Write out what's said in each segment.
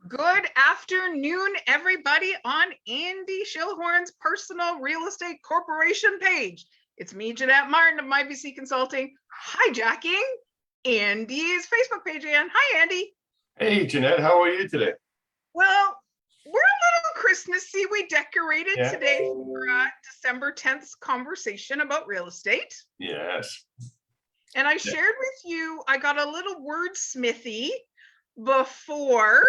Good afternoon, everybody, on Andy Schillhorn's personal real estate corporation page. It's me, Jeanette Martin of MyBC Consulting, hijacking Andy's Facebook page again. Hi, Andy. Hey, Jeanette, how are you today? Well, we're a little Christmassy. We decorated Yeah. today for December 10th's conversation about real estate. Yes. And I shared with you, I got a little wordsmithy before.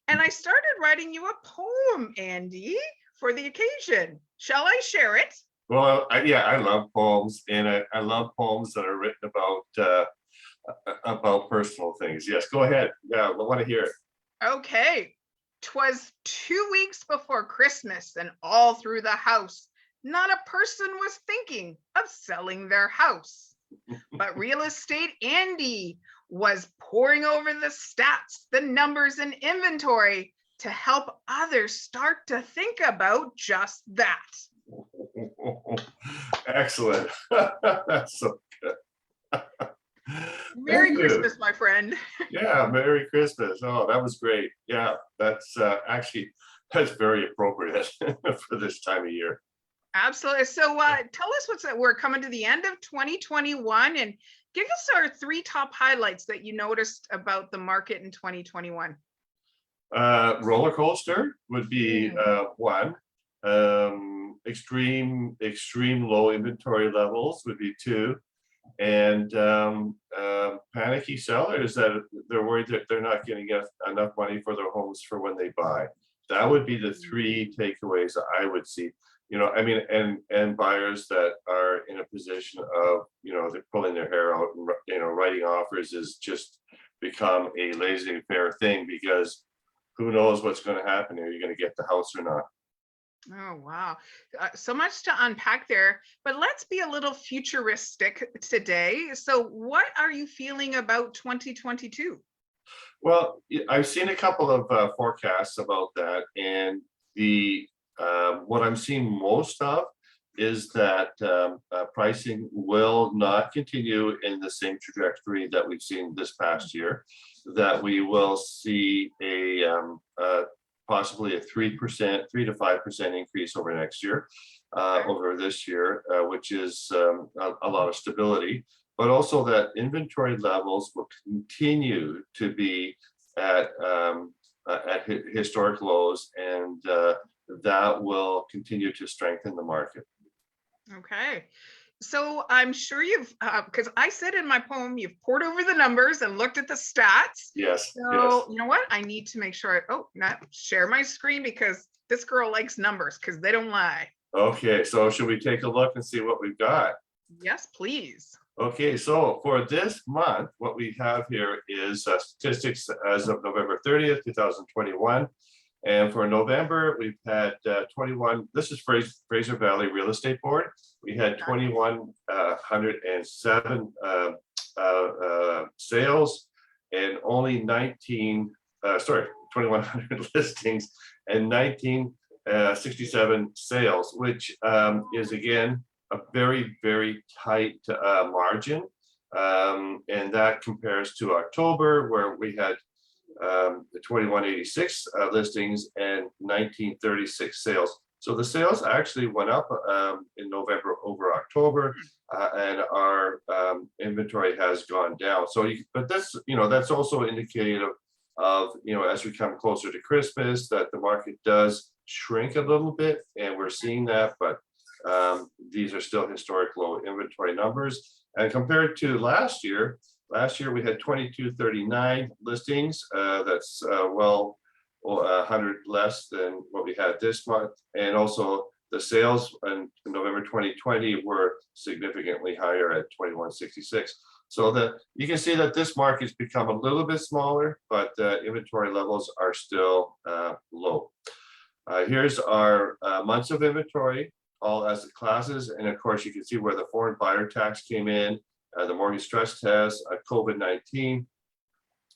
And I started writing you a poem, Andy, for the occasion. Shall I share it? Well, I love poems, and I love poems that are written about personal things. Yes, go ahead. Yeah, I want to hear it. Okay. 'Twas 2 weeks before Christmas, and all through the house, not a person was thinking of selling their house. But real estate Andy was poring over the stats, the numbers, and inventory to help others start to think about just that. Excellent. That's so good. Merry Christmas, my friend. Yeah, Merry Christmas. Oh, that was great. Yeah, that's that's very appropriate for this time of year. Absolutely. So tell us we're coming to the end of 2021, and give us our 3 top highlights that you noticed about the market in 2021. Roller coaster would be one. Extreme low inventory levels would be 2. And panicky sellers that they're worried that they're not getting enough money for their homes for when they buy. That would be the 3 takeaways that I would see. I mean, and buyers that are in a position of, they're pulling their hair out, and writing offers is just become a laissez-faire thing, because who knows what's going to happen? Are you going to get the house or not? Oh, wow. So much to unpack there, but let's be a little futuristic today. So what are you feeling about 2022? Well, I've seen a couple of forecasts about that, and the what I'm seeing most of is that pricing will not continue in the same trajectory that we've seen this past year. That we will see possibly a 3% to 5% increase over next year, over this year, which is a lot of stability. But also that inventory levels will continue to be at historic lows, and that will continue to strengthen the market. Okay. So I'm sure you've, because I said in my poem, you've poured over the numbers and looked at the stats. Yes. So Yes. you know what? I need to make sure not share my screen, because this girl likes numbers because they don't lie. Okay, so should we take a look and see what we've got? Yes, please. Okay, so for this month, what we have here is statistics as of November 30th, 2021. And for November, we've had 21, this is Fraser Valley Real Estate Board. We had 2,107 sales, and only 2,100 listings, and 1967 sales, which is again a very, very tight margin. And that compares to October, where we had 2186 listings and 1936 sales. So the sales actually went up in November over October, and our inventory has gone down. So, but that's that's also indicative of as we come closer to Christmas, that the market does shrink a little bit, and we're seeing that. But these are still historic low inventory numbers, and compared to last year we had 2239 listings. That's well 100 less than what we had this month. And also the sales in November 2020 were significantly higher at 2166. So you can see that this market's become a little bit smaller, but inventory levels are still low. Here's our months of inventory, all asset classes. And of course, you can see where the foreign buyer tax came in, the mortgage stress test, COVID-19.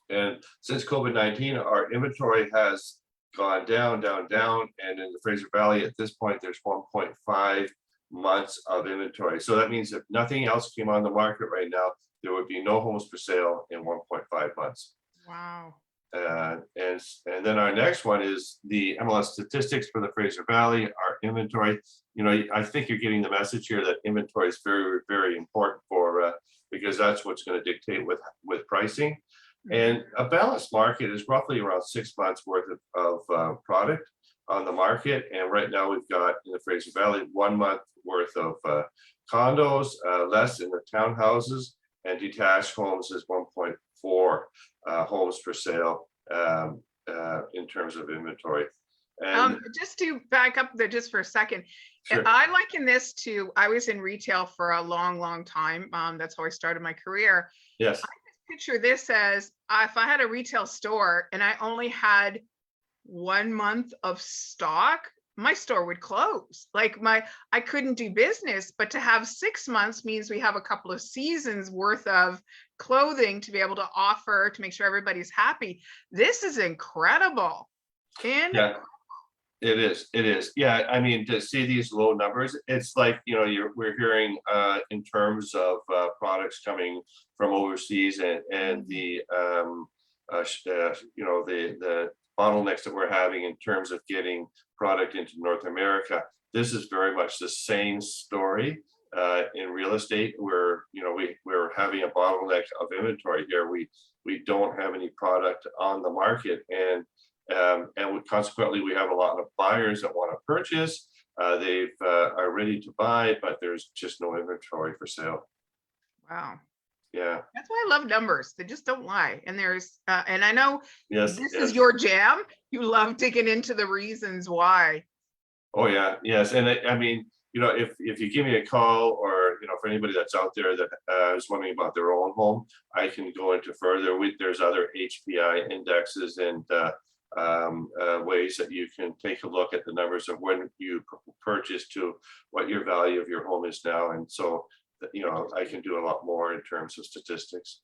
And since COVID-19, our inventory has gone down. And in the Fraser Valley at this point, there's 1.5 months of inventory. So that means if nothing else came on the market right now, there would be no homes for sale in 1.5 months. Wow. And then our next one is the MLS statistics for the Fraser Valley, our inventory. I think you're getting the message here that inventory is very, very important for because that's what's going to dictate with pricing. And a balanced market is roughly around 6 months worth of product on the market. And right now we've got in the Fraser Valley 1 month worth of condos, less in the townhouses, and detached homes is 1.4 homes for sale in terms of inventory. And Just to back up there just for a second, sure. I liken this to, I was in retail for a long, long time. That's how I started my career. Yes. Picture this as if I had a retail store and I only had 1 month of stock, my store would close. Like I couldn't do business. But to have 6 months means we have a couple of seasons worth of clothing to be able to offer to make sure everybody's happy. This is incredible. Yeah, it is. It is. Yeah, I mean, to see these low numbers, it's like, we're hearing in terms of products coming from overseas and the the bottlenecks that we're having in terms of getting product into North America. This is very much the same story in real estate, where we're having a bottleneck of inventory here. We don't have any product on the market, and consequently we have a lot of buyers that want to purchase. They are ready to buy, but there's just no inventory for sale. Wow. Yeah. That's why I love numbers. They just don't lie. And there's, and I know Yes. this Yes. is your jam. You love digging into the reasons why. Oh yeah. Yes. And I mean, if you give me a call, or for anybody that's out there that is wondering about their own home, I can go into further. There's other HPI indexes and ways that you can take a look at the numbers of when you purchase to what your value of your home is now. And so, I can do a lot more in terms of statistics.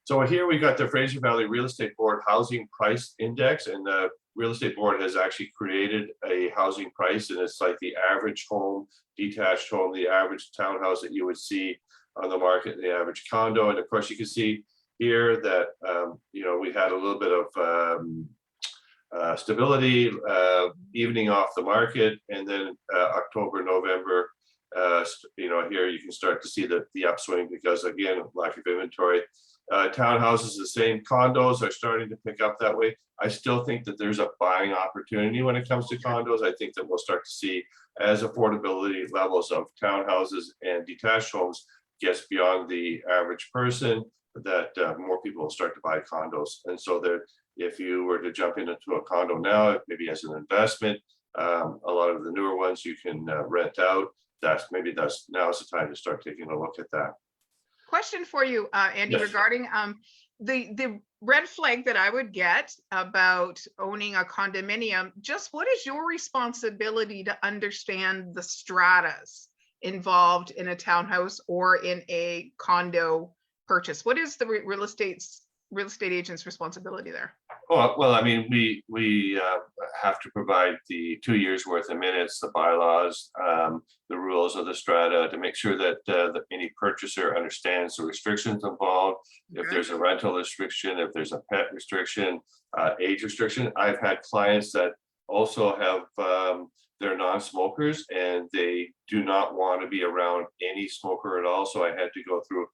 So here we got the Fraser Valley Real Estate Board Housing Price Index, and the Real Estate Board has actually created a housing price, and it's like the average home, detached home, the average townhouse that you would see on the market, the average condo. And of course, you can see here that we had a little bit of stability, evening off the market, and then October, November, here you can start to see the upswing because, again, lack of inventory. Townhouses the same, condos are starting to pick up that way. I still think that there's a buying opportunity when it comes to condos. I think that we'll start to see, as affordability levels of townhouses and detached homes gets beyond the average person, that more people will start to buy condos. And so that if you were to jump into a condo now, maybe as an investment, a lot of the newer ones you can rent out. That's now's the time to start taking a look at that. Question for you, Andy, Yes. regarding the red flag that I would get about owning a condominium. Just what is your responsibility to understand the stratas involved in a townhouse or in a condo purchase? What is the real estate agent's responsibility there? Oh, well, I mean, we have to provide the 2 years worth of minutes, the bylaws, the rules of the strata, to make sure that any purchaser understands the restrictions involved. If there's a rental restriction, if there's a pet restriction, age restriction. I've had clients that also have they're non-smokers and they do not want to be around any smoker at all. So I had to go through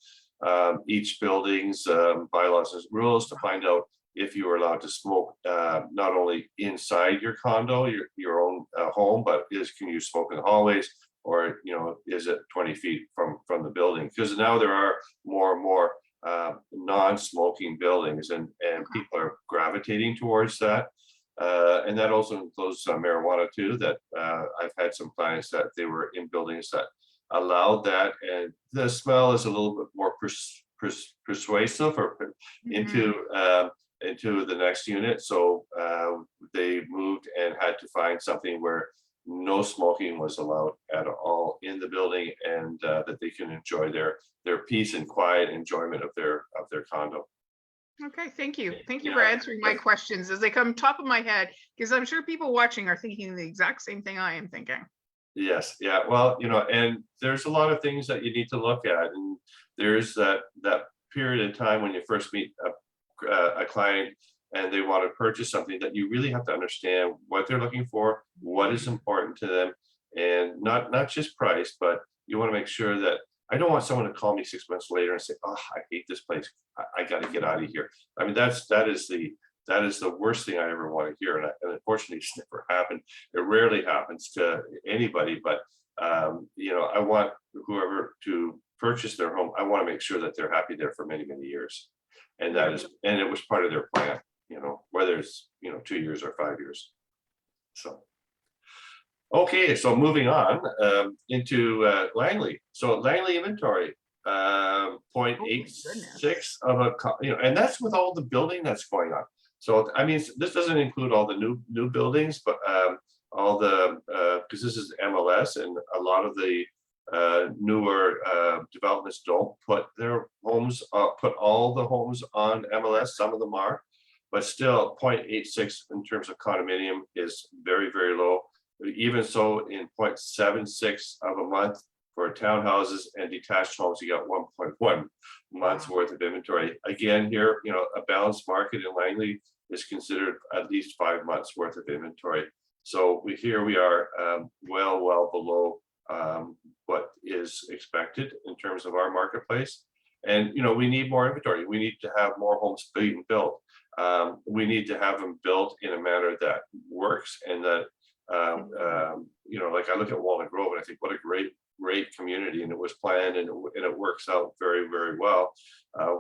each building's bylaws and rules to find out if you are allowed to smoke, not only inside your condo, your own home, but can you smoke in the hallways, or is it 20 feet from the building? Because now there are more and more non-smoking buildings, and people are gravitating towards that. And that also includes marijuana too. That I've had some clients that they were in buildings that allowed that, and the smell is a little bit more persuasive or into the next unit. So they moved and had to find something where no smoking was allowed at all in the building, and that they can enjoy their peace and quiet enjoyment of their condo. Okay, thank you. Thank you for answering my questions as they come top of my head, because I'm sure people watching are thinking the exact same thing I am thinking. Yes, yeah, well, and there's a lot of things that you need to look at, and there's that period of time when you first meet a a client and they want to purchase something, that you really have to understand what they're looking for, what is important to them, and not just price, but you want to make sure that I don't want someone to call me 6 months later and say, "Oh, I hate this place. I got to get out of here." I mean, that is the worst thing I ever want to hear, and unfortunately, it's never happened. It rarely happens to anybody, but I want whoever to purchase their home, I want to make sure that they're happy there for many, many years, and it was part of their plan. Whether it's 2 years or 5 years. So. Okay, so moving on into Langley. So Langley inventory, 0.86 of a, and that's with all the building that's going on. So I mean, this doesn't include all the new buildings, but all the because this is MLS, and a lot of the newer developments don't put their homes put all the homes on MLS. Some of them are, but still 0.86 in terms of condominium is very, very low. Even so, in 0.76 of a month for townhouses and detached homes, you got 1.1 months worth of inventory. Again, here, a balanced market in Langley is considered at least 5 months worth of inventory. So we are well below what is expected in terms of our marketplace. And we need more inventory. We need to have more homes being built. We need to have them built in a manner that works, and that like I look at Walnut Grove and I think, what a great community, and it was planned, and it works out very, very well.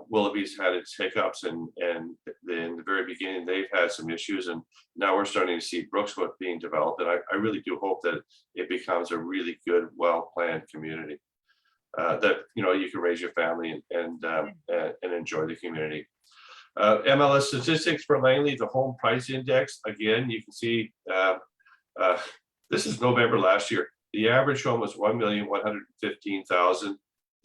Willoughby's had its hiccups, and in the very beginning they've had some issues, and now we're starting to see Brookswood being developed, and I really do hope that it becomes a really good, well-planned community that you can raise your family and enjoy the community. MLS statistics for Langley, the home price index, again, you can see this is November last year. The average home was 1,115,000.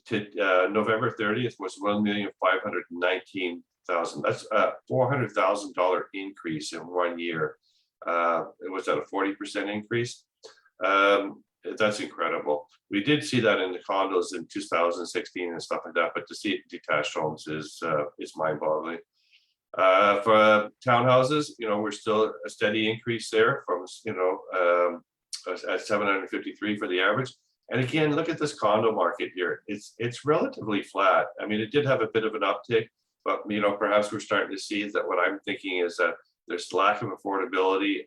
To November 30th was 1,519,000. That's a $400,000 increase in 1 year. It was at a 40% increase. That's incredible. We did see that in the condos in 2016 and stuff like that, but to see it in detached homes is mind-boggling. For townhouses, we're still a steady increase there from at 753 for the average. And again, look at this condo market here. It's relatively flat. I mean, it did have a bit of an uptick, but perhaps we're starting to see that what I'm thinking is that there's lack of affordability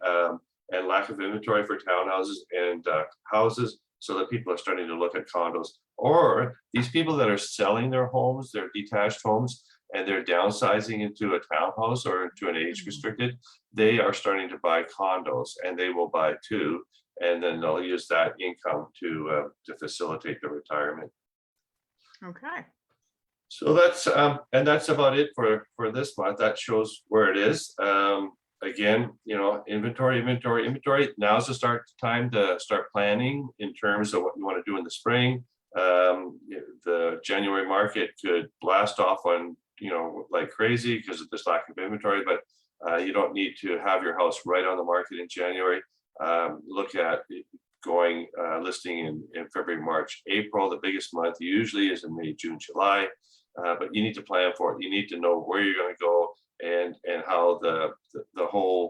and lack of inventory for townhouses and houses, so that people are starting to look at condos. Or these people that are selling their homes, their detached homes, and they're downsizing into a townhouse or into an age restricted, they are starting to buy condos, and they will buy two, and then they'll use that income to facilitate the retirement. Okay. So that's about it for this month. That shows where it is. Again, inventory. Now's the time to start planning in terms of what you want to do in the spring. The January market could blast off on like crazy because of this lack of inventory, but you don't need to have your house right on the market in January. Look at going listing in February, March, April. The biggest month usually is in May, June, July, but you need to plan for it. You need to know where you're going to go and how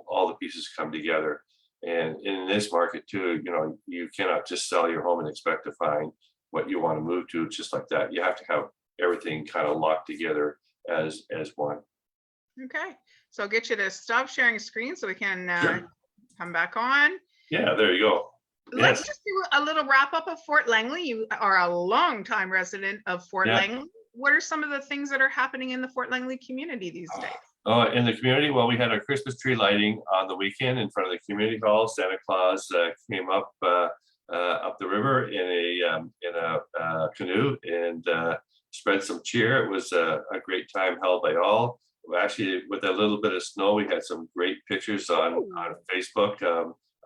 all the pieces come together. And in this market too, you cannot just sell your home and expect to find what you want to move to just like that. You have to have everything kind of locked together as one. Okay, so I'll get you to stop sharing screen so we can Sure. come back on. Yeah, there you go. Let's Yes. just do a little wrap up of Fort Langley. You are a longtime resident of Fort Yeah. Langley. What are some of the things that are happening in the Fort Langley community these days? In the community, well, we had our Christmas tree lighting on the weekend in front of the community hall. Santa Claus came up the river in a canoe and spread some cheer. It was a great time held by all. Actually, with a little bit of snow, we had some great pictures on Facebook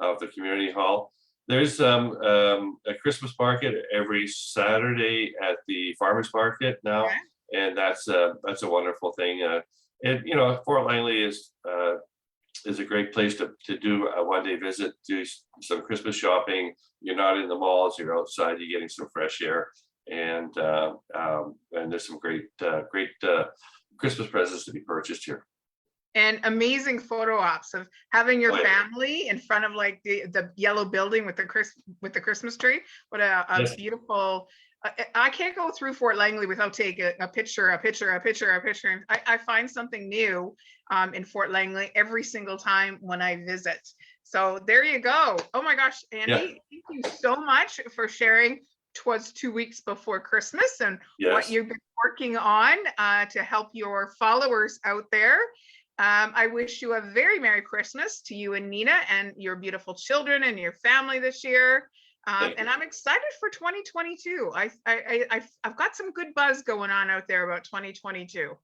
of the community hall. There's a Christmas market every Saturday at the farmers market now, Okay. and that's a wonderful thing. And Fort Langley is a great place to do a one-day visit, do some Christmas shopping. You're not in the malls, you're outside, you're getting some fresh air, and there's some great Christmas presents to be purchased here. And amazing photo ops of having your Oh, yeah. family in front of like the yellow building with the Christmas tree. What a Yes. beautiful. I can't go through Fort Langley without taking a picture. I find something new in Fort Langley every single time when I visit. So there you go. Oh my gosh, Andy, Yeah. thank you so much for sharing. 'Twas 2 weeks before Christmas and what Yes. you've been working on to help your followers out there. I wish you a very Merry Christmas to you and Nina and your beautiful children and your family this year. And I'm excited for 2022. I've got some good buzz going on out there about 2022.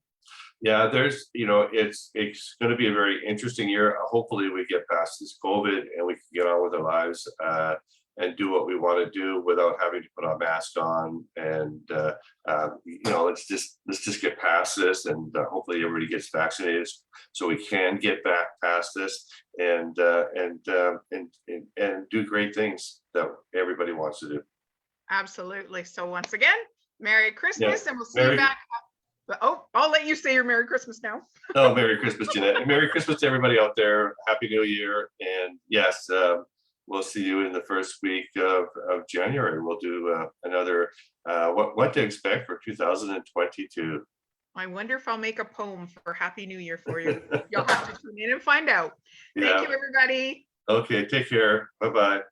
Yeah, there's, it's going to be a very interesting year. Hopefully we get past this COVID and we can get on with our lives and do what we want to do without having to put our mask on. And let's just get past this, and hopefully everybody gets vaccinated so we can get back past this and do great things that everybody wants to do. Absolutely. So once again, Merry Christmas, and we'll see Merry- you back. Oh, I'll let you say your Merry Christmas now. Oh, Merry Christmas, Jeanette. And Merry Christmas to everybody out there. Happy New Year. And yes, we'll see you in the first week of January. We'll do another what to expect for 2022. I wonder if I'll make a poem for Happy New Year for you. You'll have to tune in and find out. Thank Yeah. you, everybody. Okay, take care. Bye-bye.